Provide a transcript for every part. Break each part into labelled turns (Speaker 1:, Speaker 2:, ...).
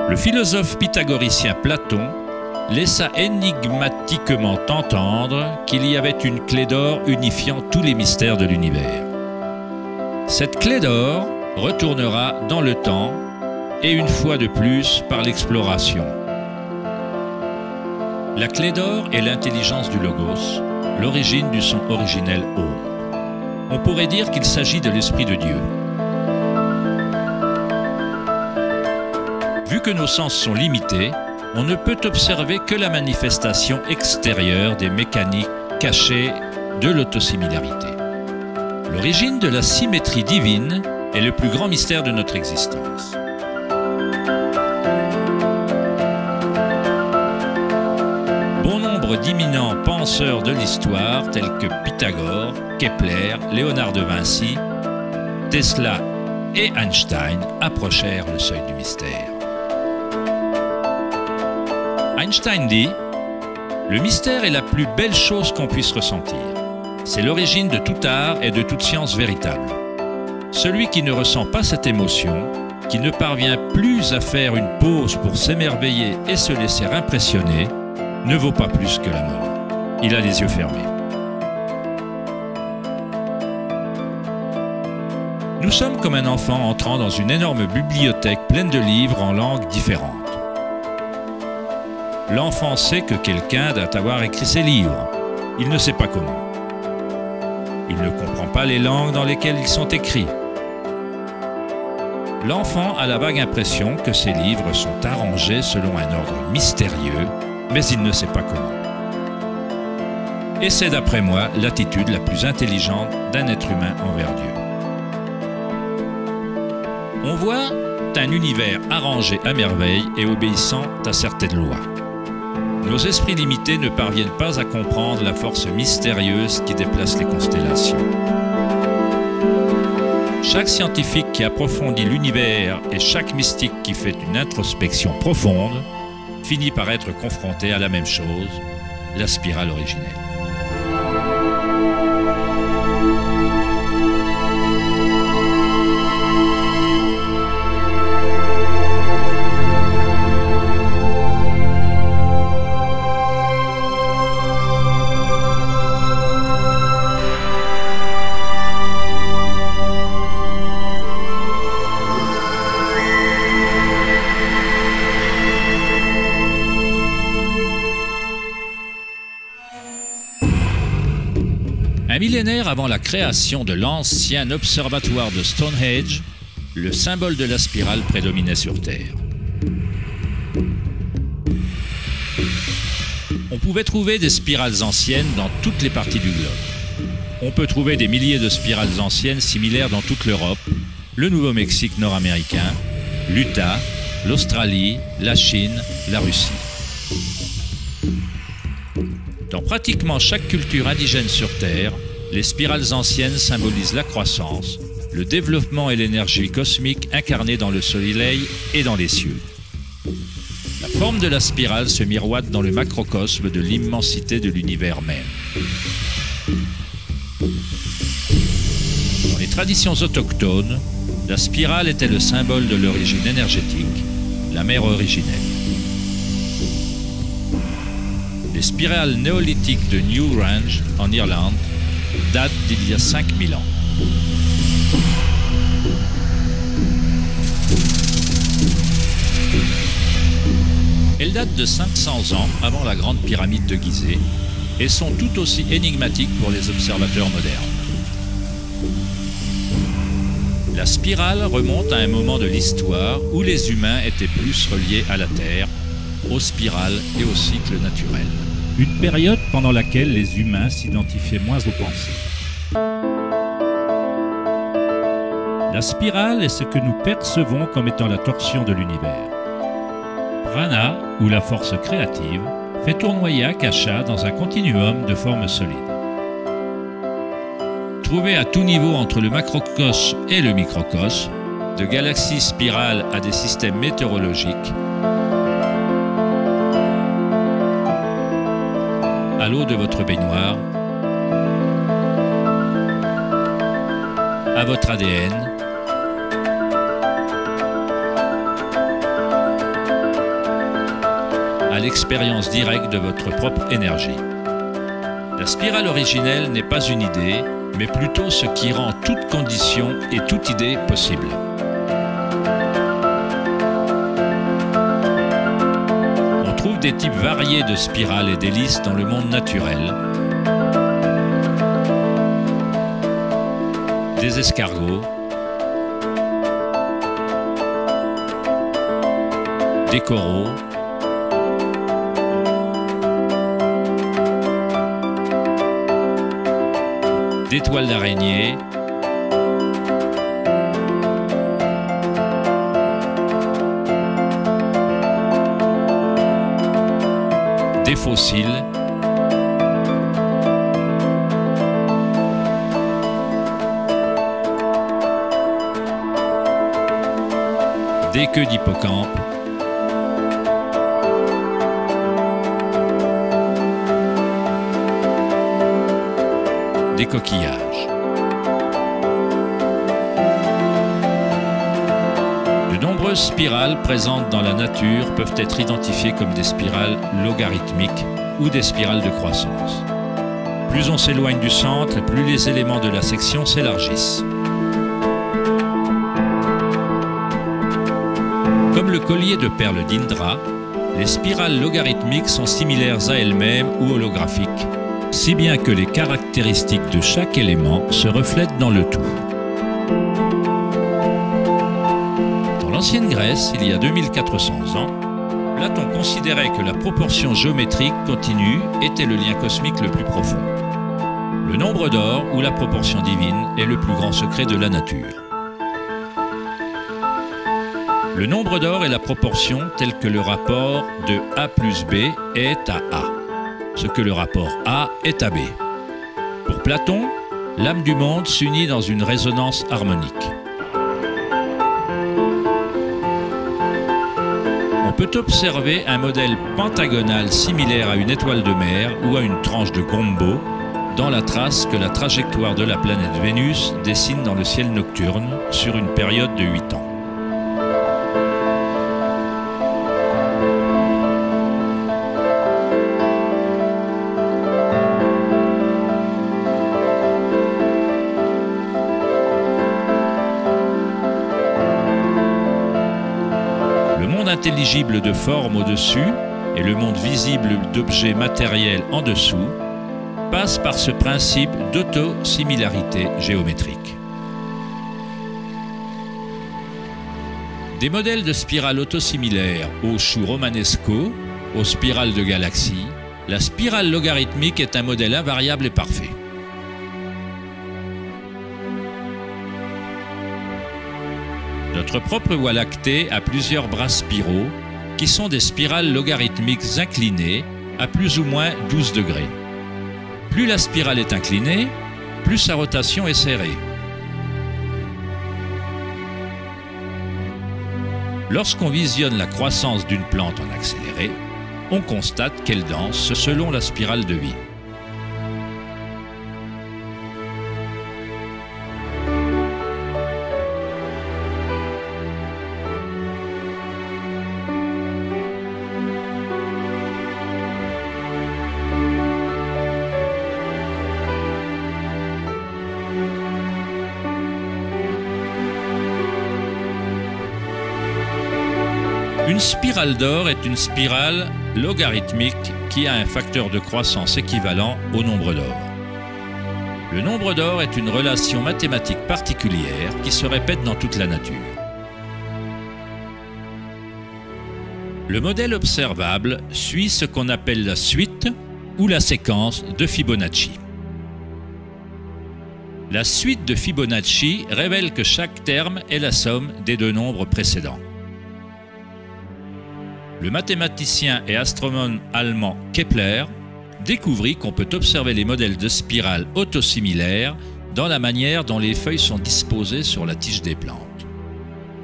Speaker 1: Le philosophe pythagoricien Platon laissa énigmatiquement entendre qu'il y avait une clé d'or unifiant tous les mystères de l'univers. Cette clé d'or retournera dans le temps et une fois de plus par l'exploration. La clé d'or est l'intelligence du Logos, l'origine du son originel Om. On pourrait dire qu'il s'agit de l'Esprit de Dieu. Vu que nos sens sont limités, on ne peut observer que la manifestation extérieure des mécaniques cachées de l'autosimilarité. L'origine de la symétrie divine est le plus grand mystère de notre existence. Bon nombre d'éminents penseurs de l'histoire, tels que Pythagore, Kepler, Léonard de Vinci, Tesla et Einstein, approchèrent le seuil du mystère. Einstein dit « Le mystère est la plus belle chose qu'on puisse ressentir. C'est l'origine de tout art et de toute science véritable. Celui qui ne ressent pas cette émotion, qui ne parvient plus à faire une pause pour s'émerveiller et se laisser impressionner, ne vaut pas plus que la mort. Il a les yeux fermés. » Nous sommes comme un enfant entrant dans une énorme bibliothèque pleine de livres en langues différentes. L'enfant sait que quelqu'un doit avoir écrit ces livres. Il ne sait pas comment. Il ne comprend pas les langues dans lesquelles ils sont écrits. L'enfant a la vague impression que ces livres sont arrangés selon un ordre mystérieux, mais il ne sait pas comment. Et c'est d'après moi l'attitude la plus intelligente d'un être humain envers Dieu. On voit un univers arrangé à merveille et obéissant à certaines lois. Nos esprits limités ne parviennent pas à comprendre la force mystérieuse qui déplace les constellations. Chaque scientifique qui approfondit l'univers et chaque mystique qui fait une introspection profonde finit par être confronté à la même chose, la spirale originelle. Un millénaire avant la création de l'ancien observatoire de Stonehenge, le symbole de la spirale prédominait sur Terre. On pouvait trouver des spirales anciennes dans toutes les parties du globe. On peut trouver des milliers de spirales anciennes similaires dans toute l'Europe, le Nouveau-Mexique nord-américain, l'Utah, l'Australie, la Chine, la Russie. Dans pratiquement chaque culture indigène sur Terre, les spirales anciennes symbolisent la croissance, le développement et l'énergie cosmique incarnée dans le soleil et dans les cieux. La forme de la spirale se miroite dans le macrocosme de l'immensité de l'univers même. Dans les traditions autochtones, la spirale était le symbole de l'origine énergétique, la mère originelle. Les spirales néolithiques de Newgrange, en Irlande, datent d'il y a 5000 ans. Elles datent de 500 ans avant la grande pyramide de Gizeh et sont tout aussi énigmatiques pour les observateurs modernes. La spirale remonte à un moment de l'histoire où les humains étaient plus reliés à la Terre, aux spirales et au cycle naturel. Une période pendant laquelle les humains s'identifiaient moins aux pensées. La spirale est ce que nous percevons comme étant la torsion de l'univers. Prana, ou la force créative, fait tournoyer Akasha dans un continuum de formes solides. Trouvée à tout niveau entre le macrocosme et le microcosme, de galaxies spirales à des systèmes météorologiques, à l'eau de votre baignoire, à votre ADN, l'expérience directe de votre propre énergie. La spirale originelle n'est pas une idée, mais plutôt ce qui rend toute condition et toute idée possible. On trouve des types variés de spirales et d'hélices dans le monde naturel. Des escargots, des coraux, des toiles d'araignée, des fossiles, des queues d'hippocampe, des coquillages. De nombreuses spirales présentes dans la nature peuvent être identifiées comme des spirales logarithmiques ou des spirales de croissance. Plus on s'éloigne du centre, plus les éléments de la section s'élargissent. Comme le collier de perles d'Indra, les spirales logarithmiques sont similaires à elles-mêmes ou holographiques, si bien que les caractéristiques de chaque élément se reflètent dans le tout. Dans l'ancienne Grèce, il y a 2400 ans, Platon considérait que la proportion géométrique continue était le lien cosmique le plus profond. Le nombre d'or ou la proportion divine est le plus grand secret de la nature. Le nombre d'or est la proportion telle que le rapport de A plus B est à A, ce que le rapport A est à B. Pour Platon, l'âme du monde s'unit dans une résonance harmonique. On peut observer un modèle pentagonal similaire à une étoile de mer ou à une tranche de Gombo dans la trace que la trajectoire de la planète Vénus dessine dans le ciel nocturne sur une période de 8 ans. Le monde intelligible de forme au-dessus et le monde visible d'objets matériels en dessous passent par ce principe d'autosimilarité géométrique. Des modèles de spirales autosimilaires aux choux romanesco, aux spirales de galaxies, la spirale logarithmique est un modèle invariable et parfait. Notre propre Voie lactée a plusieurs bras spiraux qui sont des spirales logarithmiques inclinées à plus ou moins 12 degrés. Plus la spirale est inclinée, plus sa rotation est serrée. Lorsqu'on visionne la croissance d'une plante en accéléré, on constate qu'elle danse selon la spirale de vie. Une spirale d'or est une spirale logarithmique qui a un facteur de croissance équivalent au nombre d'or. Le nombre d'or est une relation mathématique particulière qui se répète dans toute la nature. Le modèle observable suit ce qu'on appelle la suite ou la séquence de Fibonacci. La suite de Fibonacci révèle que chaque terme est la somme des deux nombres précédents. Le mathématicien et astronome allemand Kepler découvrit qu'on peut observer les modèles de spirales autosimilaires dans la manière dont les feuilles sont disposées sur la tige des plantes,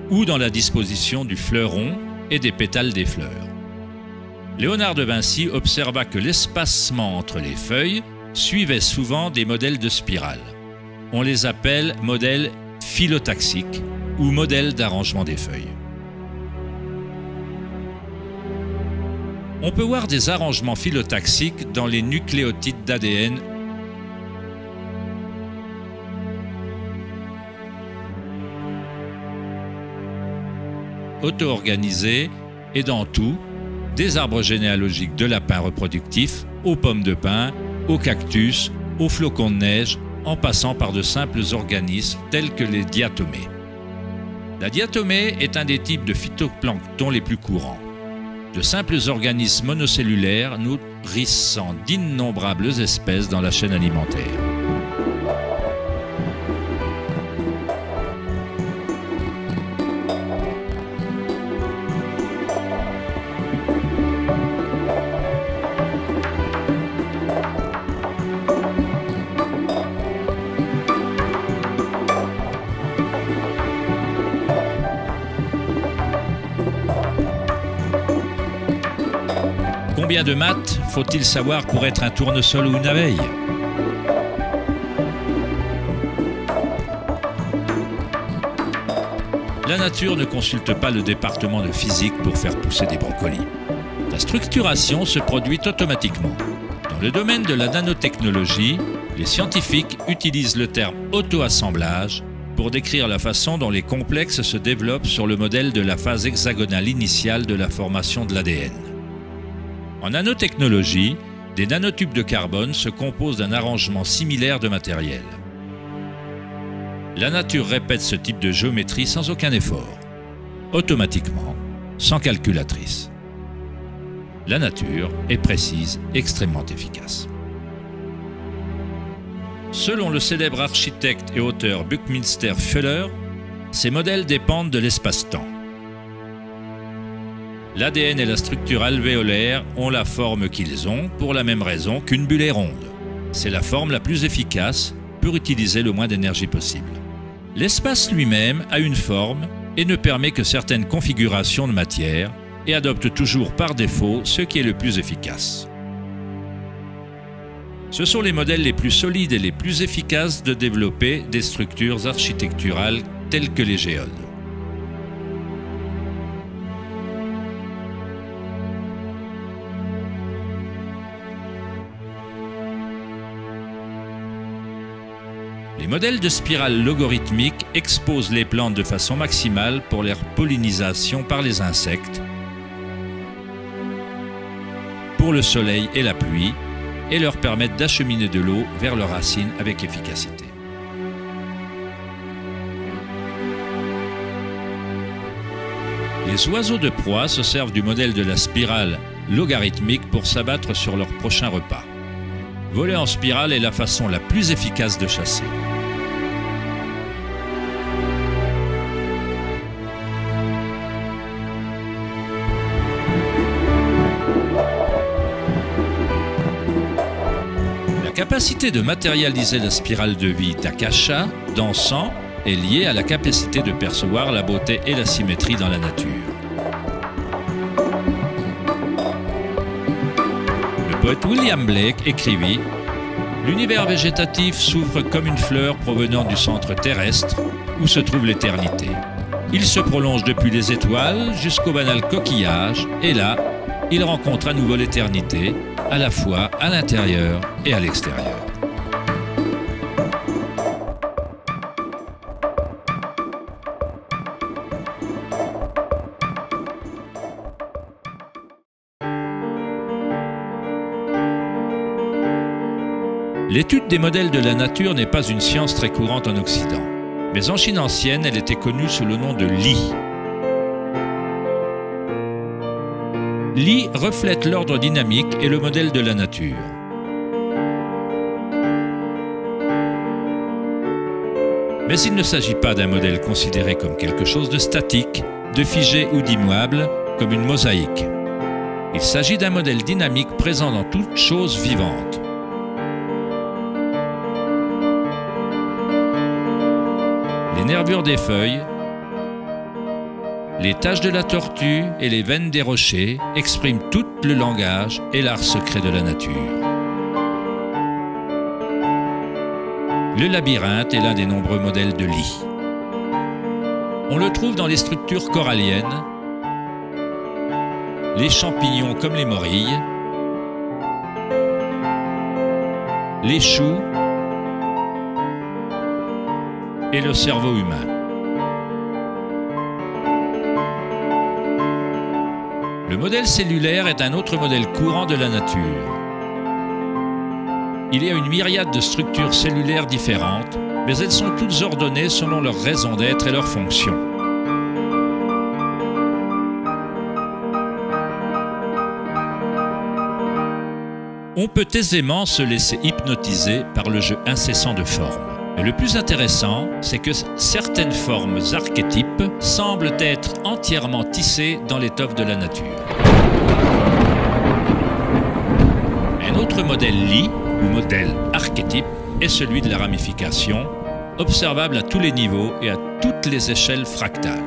Speaker 1: ou dans la disposition du fleuron et des pétales des fleurs. Léonard de Vinci observa que l'espacement entre les feuilles suivait souvent des modèles de spirales. On les appelle modèles phyllotaxiques ou modèles d'arrangement des feuilles. On peut voir des arrangements phylotaxiques dans les nucléotides d'ADN auto-organisés et dans tout, des arbres généalogiques de lapins reproductifs aux pommes de pin, aux cactus, aux flocons de neige, en passant par de simples organismes tels que les diatomées. La diatomée est un des types de phytoplancton les plus courants. De simples organismes monocellulaires nourrissant d'innombrables espèces dans la chaîne alimentaire. Combien de maths faut-il savoir pour être un tournesol ou une abeille? La nature ne consulte pas le département de physique pour faire pousser des brocolis. La structuration se produit automatiquement. Dans le domaine de la nanotechnologie, les scientifiques utilisent le terme auto-assemblage pour décrire la façon dont les complexes se développent sur le modèle de la phase hexagonale initiale de la formation de l'ADN. En nanotechnologie, des nanotubes de carbone se composent d'un arrangement similaire de matériel. La nature répète ce type de géométrie sans aucun effort, automatiquement, sans calculatrice. La nature est précise, extrêmement efficace. Selon le célèbre architecte et auteur Buckminster Fuller, ces modèles dépendent de l'espace-temps. L'ADN et la structure alvéolaire ont la forme qu'ils ont pour la même raison qu'une bulle est ronde. C'est la forme la plus efficace pour utiliser le moins d'énergie possible. L'espace lui-même a une forme et ne permet que certaines configurations de matière et adopte toujours par défaut ce qui est le plus efficace. Ce sont les modèles les plus solides et les plus efficaces de développer des structures architecturales telles que les géodes. Les modèles de spirales logarithmiques exposent les plantes de façon maximale pour leur pollinisation par les insectes, pour le soleil et la pluie, et leur permettent d'acheminer de l'eau vers leurs racines avec efficacité. Les oiseaux de proie se servent du modèle de la spirale logarithmique pour s'abattre sur leur prochain repas. Voler en spirale est la façon la plus efficace de chasser. La capacité de matérialiser la spirale de vie d'Akasha, d'Encens, est liée à la capacité de percevoir la beauté et la symétrie dans la nature. Le poète William Blake écrivit « L'univers végétatif s'ouvre comme une fleur provenant du centre terrestre où se trouve l'éternité. Il se prolonge depuis les étoiles jusqu'au banal coquillage et là, il rencontre à nouveau l'éternité, à la fois à l'intérieur et à l'extérieur. » L'étude des modèles de la nature n'est pas une science très courante en Occident, mais en Chine ancienne, elle était connue sous le nom de Li. Li reflète l'ordre dynamique et le modèle de la nature. Mais il ne s'agit pas d'un modèle considéré comme quelque chose de statique, de figé ou d'immuable, comme une mosaïque. Il s'agit d'un modèle dynamique présent dans toute chose vivante. Les nervures des feuilles, les taches de la tortue et les veines des rochers expriment tout le langage et l'art secret de la nature. Le labyrinthe est l'un des nombreux modèles de Li. On le trouve dans les structures coralliennes, les champignons comme les morilles, les choux et le cerveau humain. Le modèle cellulaire est un autre modèle courant de la nature. Il y a une myriade de structures cellulaires différentes, mais elles sont toutes ordonnées selon leur raison d'être et leur fonction. On peut aisément se laisser hypnotiser par le jeu incessant de formes. Mais le plus intéressant, c'est que certaines formes archétypes semblent être entièrement tissées dans l'étoffe de la nature. Un autre modèle lit, ou modèle archétype, est celui de la ramification, observable à tous les niveaux et à toutes les échelles fractales.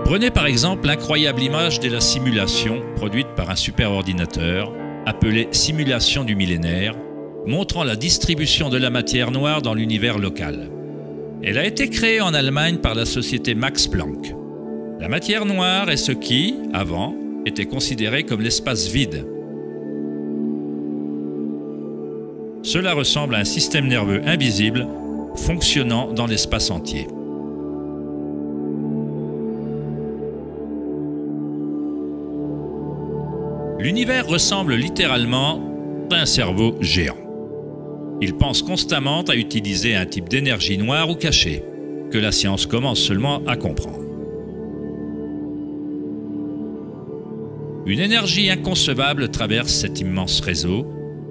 Speaker 1: Prenez par exemple l'incroyable image de la simulation produite par un superordinateur, appelée simulation du millénaire, montrant la distribution de la matière noire dans l'univers local. Elle a été créée en Allemagne par la société Max Planck. La matière noire est ce qui, avant, était considéré comme l'espace vide. Cela ressemble à un système nerveux invisible fonctionnant dans l'espace entier. L'univers ressemble littéralement à un cerveau géant. Il pense constamment à utiliser un type d'énergie noire ou cachée, que la science commence seulement à comprendre. Une énergie inconcevable traverse cet immense réseau,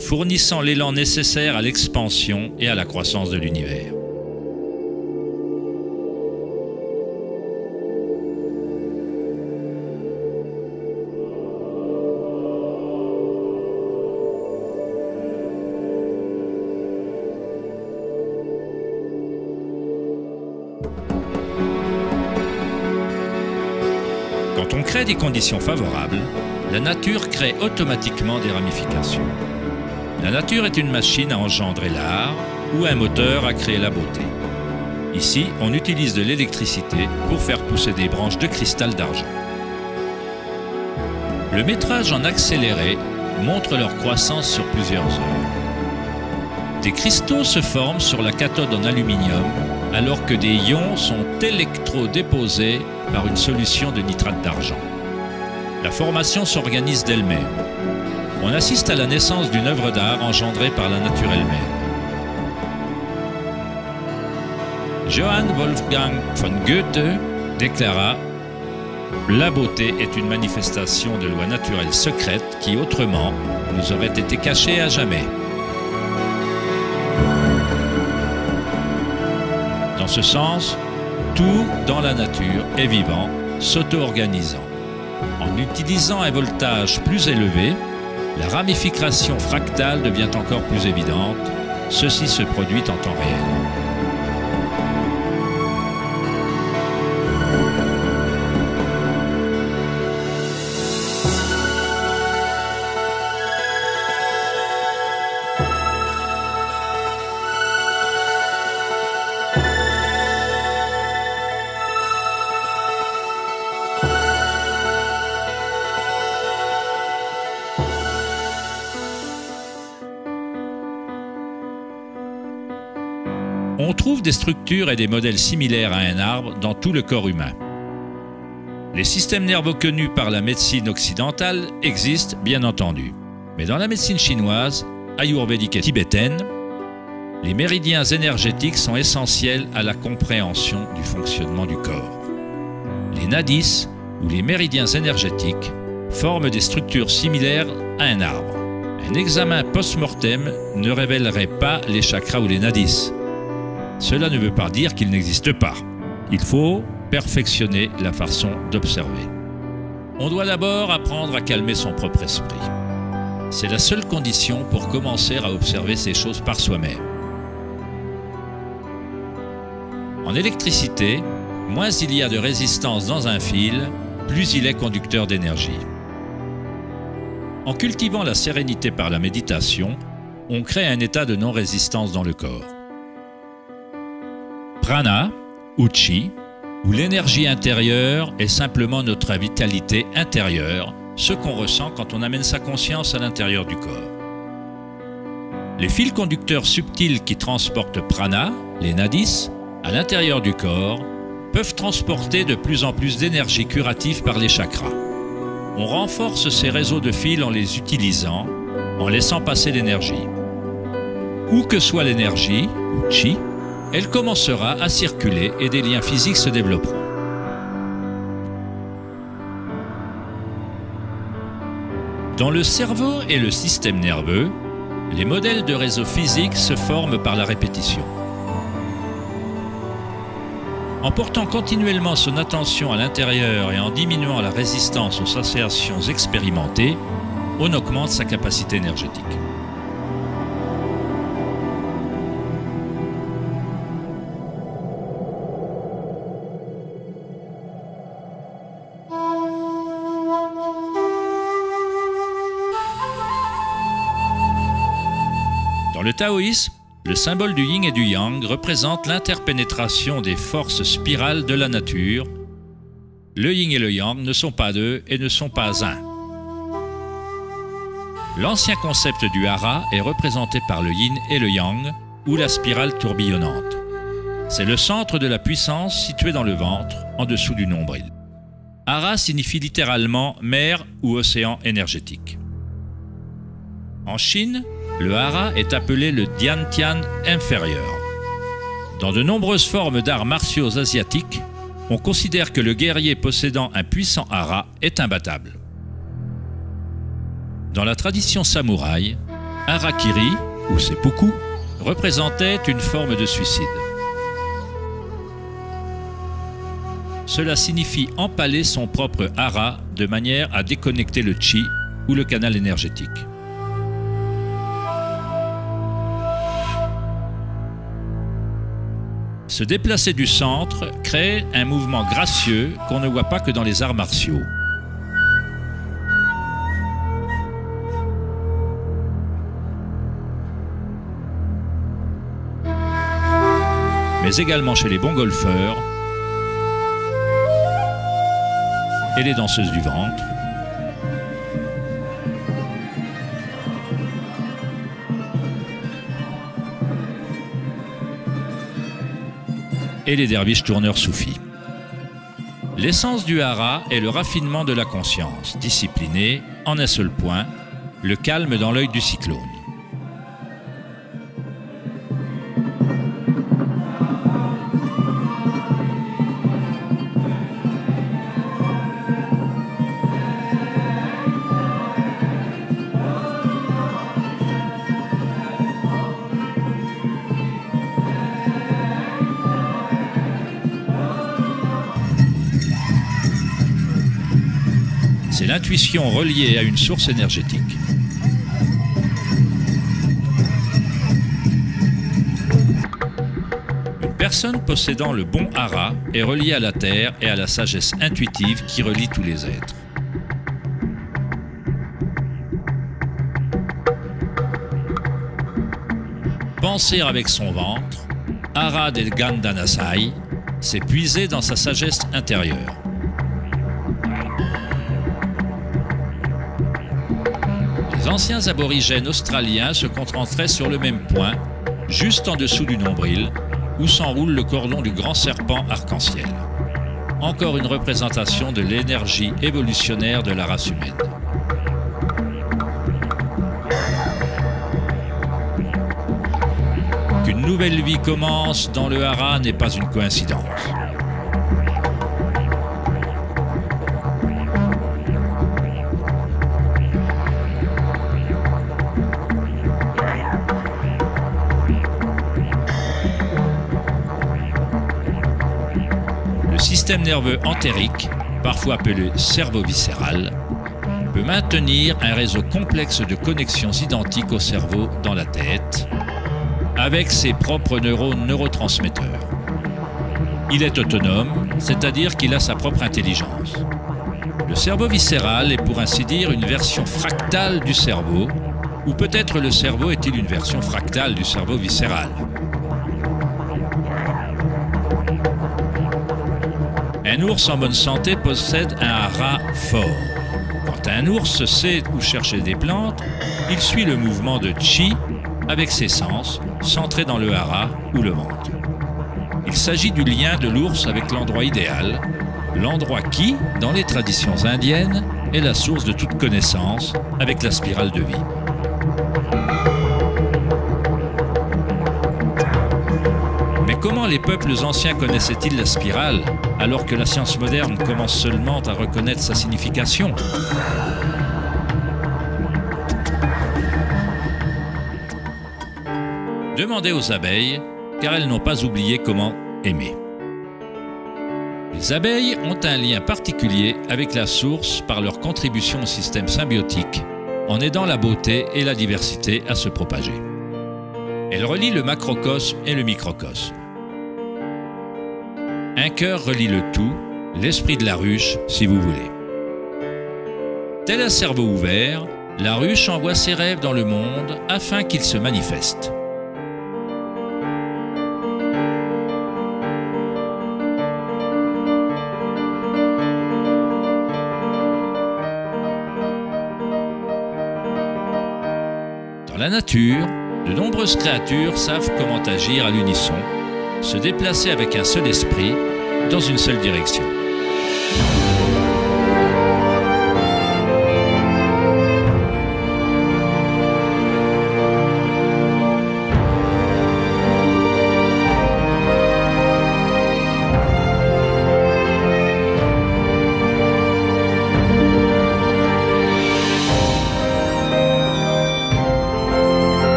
Speaker 1: fournissant l'élan nécessaire à l'expansion et à la croissance de l'univers. Quand on crée des conditions favorables, la nature crée automatiquement des ramifications. La nature est une machine à engendrer l'art ou un moteur à créer la beauté. Ici, on utilise de l'électricité pour faire pousser des branches de cristal d'argent. Le métrage en accéléré montre leur croissance sur plusieurs heures. Des cristaux se forment sur la cathode en aluminium alors que des ions sont électrodéposés par une solution de nitrate d'argent. La formation s'organise d'elle-même. On assiste à la naissance d'une œuvre d'art engendrée par la nature elle-même. Johann Wolfgang von Goethe déclara « La beauté est une manifestation de lois naturelles secrètes qui, autrement, nous auraient été cachées à jamais. » Dans ce sens, tout dans la nature est vivant, s'auto-organisant. En utilisant un voltage plus élevé, la ramification fractale devient encore plus évidente. Ceci se produit en temps réel. On trouve des structures et des modèles similaires à un arbre dans tout le corps humain. Les systèmes nerveux connus par la médecine occidentale existent, bien entendu. Mais dans la médecine chinoise, ayurvédique et tibétaine, les méridiens énergétiques sont essentiels à la compréhension du fonctionnement du corps. Les nadis, ou les méridiens énergétiques, forment des structures similaires à un arbre. Un examen post-mortem ne révélerait pas les chakras ou les nadis. Cela ne veut pas dire qu'ils n'existent pas. Il faut perfectionner la façon d'observer. On doit d'abord apprendre à calmer son propre esprit. C'est la seule condition pour commencer à observer ces choses par soi-même. En électricité, moins il y a de résistance dans un fil, plus il est conducteur d'énergie. En cultivant la sérénité par la méditation, on crée un état de non-résistance dans le corps. Prana, ou Chi, où l'énergie intérieure est simplement notre vitalité intérieure, ce qu'on ressent quand on amène sa conscience à l'intérieur du corps. Les fils conducteurs subtils qui transportent prana, les nadis, à l'intérieur du corps, peuvent transporter de plus en plus d'énergie curative par les chakras. On renforce ces réseaux de fils en les utilisant, en laissant passer l'énergie. Où que soit l'énergie, ou chi, elle commencera à circuler et des liens physiques se développeront. Dans le cerveau et le système nerveux, les modèles de réseaux physiques se forment par la répétition. En portant continuellement son attention à l'intérieur et en diminuant la résistance aux sensations expérimentées, on augmente sa capacité énergétique. Dans le taoïsme, le symbole du yin et du yang représente l'interpénétration des forces spirales de la nature. Le yin et le yang ne sont pas deux et ne sont pas un. L'ancien concept du hara est représenté par le yin et le yang, ou la spirale tourbillonnante. C'est le centre de la puissance situé dans le ventre, en dessous du nombril. Hara signifie littéralement mer ou océan énergétique. En Chine, le hara est appelé le Diantian inférieur. Dans de nombreuses formes d'arts martiaux asiatiques, on considère que le guerrier possédant un puissant hara est imbattable. Dans la tradition samouraï, harakiri, ou seppuku, représentait une forme de suicide. Cela signifie empaler son propre hara de manière à déconnecter le chi ou le canal énergétique. Se déplacer du centre crée un mouvement gracieux qu'on ne voit pas que dans les arts martiaux. Mais également chez les bons golfeurs et les danseuses du ventre. Et les derviches tourneurs soufis. L'essence du hara est le raffinement de la conscience, disciplinée en un seul point, le calme dans l'œil du cyclone. C'est l'intuition reliée à une source énergétique. Une personne possédant le bon hara est reliée à la terre et à la sagesse intuitive qui relie tous les êtres. Penser avec son ventre, hara del Gandanasai, c'est puiser dans sa sagesse intérieure. Les anciens aborigènes australiens se concentraient sur le même point, juste en dessous du nombril, où s'enroule le cordon du grand serpent arc-en-ciel. Encore une représentation de l'énergie évolutionnaire de la race humaine. Qu'une nouvelle vie commence dans le hara n'est pas une coïncidence. Le système nerveux entérique, parfois appelé cerveau viscéral, peut maintenir un réseau complexe de connexions identiques au cerveau dans la tête, avec ses propres neurotransmetteurs. Il est autonome, c'est-à-dire qu'il a sa propre intelligence. Le cerveau viscéral est pour ainsi dire une version fractale du cerveau, ou peut-être le cerveau est-il une version fractale du cerveau viscéral. Un ours en bonne santé possède un hara fort. Quand un ours sait où chercher des plantes, il suit le mouvement de chi avec ses sens, centrés dans le hara ou le ventre. Il s'agit du lien de l'ours avec l'endroit idéal, l'endroit qui, dans les traditions indiennes, est la source de toute connaissance avec la spirale de vie. Mais comment les peuples anciens connaissaient-ils la spirale, alors que la science moderne commence seulement à reconnaître sa signification? Demandez aux abeilles, car elles n'ont pas oublié comment aimer. Les abeilles ont un lien particulier avec la source par leur contribution au système symbiotique, en aidant la beauté et la diversité à se propager. Elles relient le macrocosme et le microcosme. Un cœur relie le tout, l'esprit de la ruche, si vous voulez. Tel un cerveau ouvert, la ruche envoie ses rêves dans le monde afin qu'ils se manifestent. Dans la nature, de nombreuses créatures savent comment agir à l'unisson, se déplacer avec un seul esprit, dans une seule direction.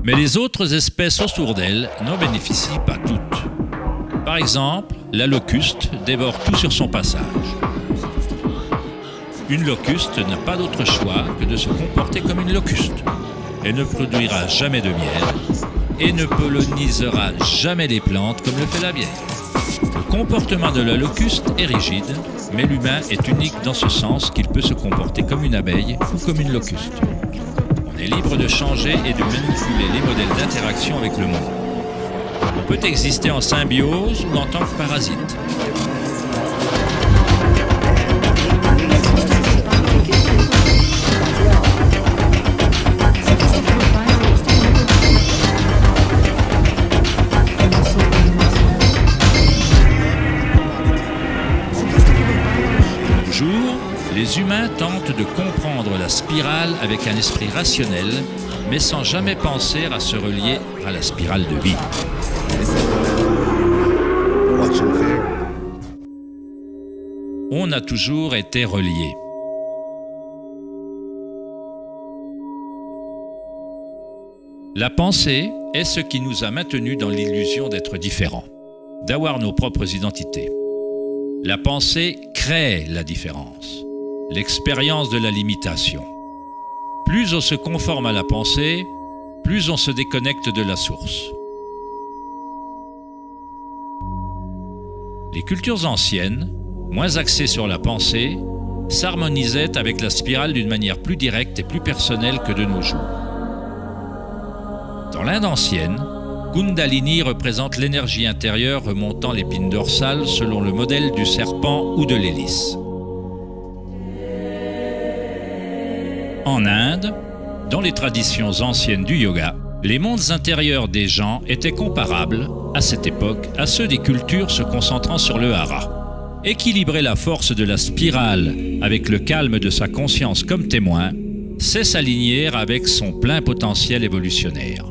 Speaker 1: Mais les autres espèces autour d'elle n'en bénéficient pas toutes. Par exemple, la locuste dévore tout sur son passage. Une locuste n'a pas d'autre choix que de se comporter comme une locuste. Elle ne produira jamais de miel et ne pollinisera jamais les plantes comme le fait la bière. Le comportement de la locuste est rigide, mais l'humain est unique dans ce sens qu'il peut se comporter comme une abeille ou comme une locuste. On est libre de changer et de manipuler les modèles d'interaction avec le monde. On peut exister en symbiose ou en tant que parasite. Les humains tentent de comprendre la spirale avec un esprit rationnel, mais sans jamais penser à se relier à la spirale de vie. On a toujours été reliés. La pensée est ce qui nous a maintenus dans l'illusion d'être différents, d'avoir nos propres identités. La pensée crée la différence. L'expérience de la limitation. Plus on se conforme à la pensée, plus on se déconnecte de la source. Les cultures anciennes, moins axées sur la pensée, s'harmonisaient avec la spirale d'une manière plus directe et plus personnelle que de nos jours. Dans l'Inde ancienne, Kundalini représente l'énergie intérieure remontant l'épine dorsale selon le modèle du serpent ou de l'hélice. En Inde, dans les traditions anciennes du yoga, les mondes intérieurs des gens étaient comparables, à cette époque, à ceux des cultures se concentrant sur le hara. Équilibrer la force de la spirale avec le calme de sa conscience comme témoin, c'est s'aligner avec son plein potentiel évolutionnaire.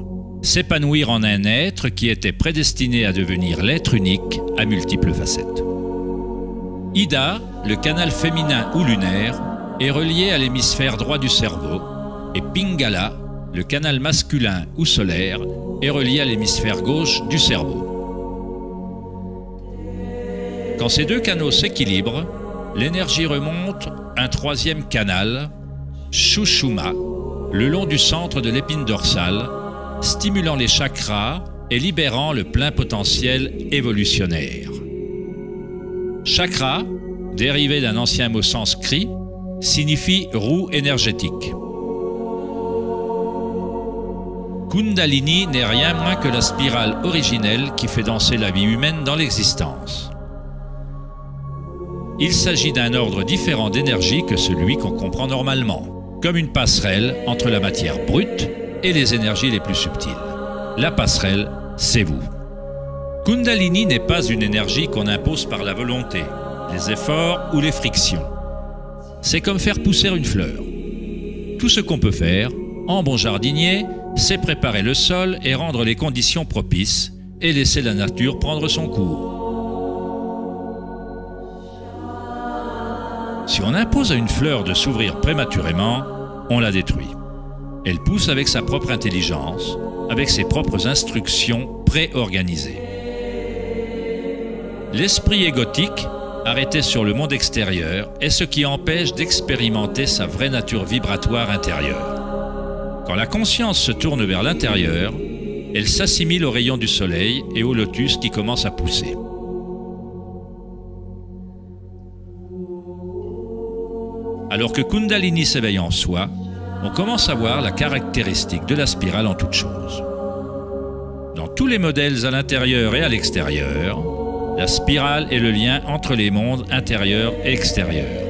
Speaker 1: s'épanouir en un être qui était prédestiné à devenir l'être unique à multiples facettes. Ida, le canal féminin ou lunaire, est relié à l'hémisphère droit du cerveau, et Pingala, le canal masculin ou solaire, est relié à l'hémisphère gauche du cerveau. Quand ces deux canaux s'équilibrent, l'énergie remonte un troisième canal, Sushumna, le long du centre de l'épine dorsale, stimulant les chakras et libérant le plein potentiel évolutionnaire. Chakra, dérivé d'un ancien mot sanskrit, signifie roue énergétique. Kundalini n'est rien moins que la spirale originelle qui fait danser la vie humaine dans l'existence. Il s'agit d'un ordre différent d'énergie que celui qu'on comprend normalement, comme une passerelle entre la matière brute et les énergies les plus subtiles. La passerelle, c'est vous. Kundalini n'est pas une énergie qu'on impose par la volonté, les efforts ou les frictions. C'est comme faire pousser une fleur. Tout ce qu'on peut faire, en bon jardinier, c'est préparer le sol et rendre les conditions propices et laisser la nature prendre son cours. Si on impose à une fleur de s'ouvrir prématurément, on la détruit. Elle pousse avec sa propre intelligence, avec ses propres instructions préorganisées. L'esprit égotique, arrêté sur le monde extérieur, est ce qui empêche d'expérimenter sa vraie nature vibratoire intérieure. Quand la conscience se tourne vers l'intérieur, elle s'assimile aux rayons du soleil et au lotus qui commence à pousser. Alors que Kundalini s'éveille en soi, on commence à voir la caractéristique de la spirale en toute chose. Dans tous les modèles à l'intérieur et à l'extérieur, la spirale est le lien entre les mondes intérieur et extérieur.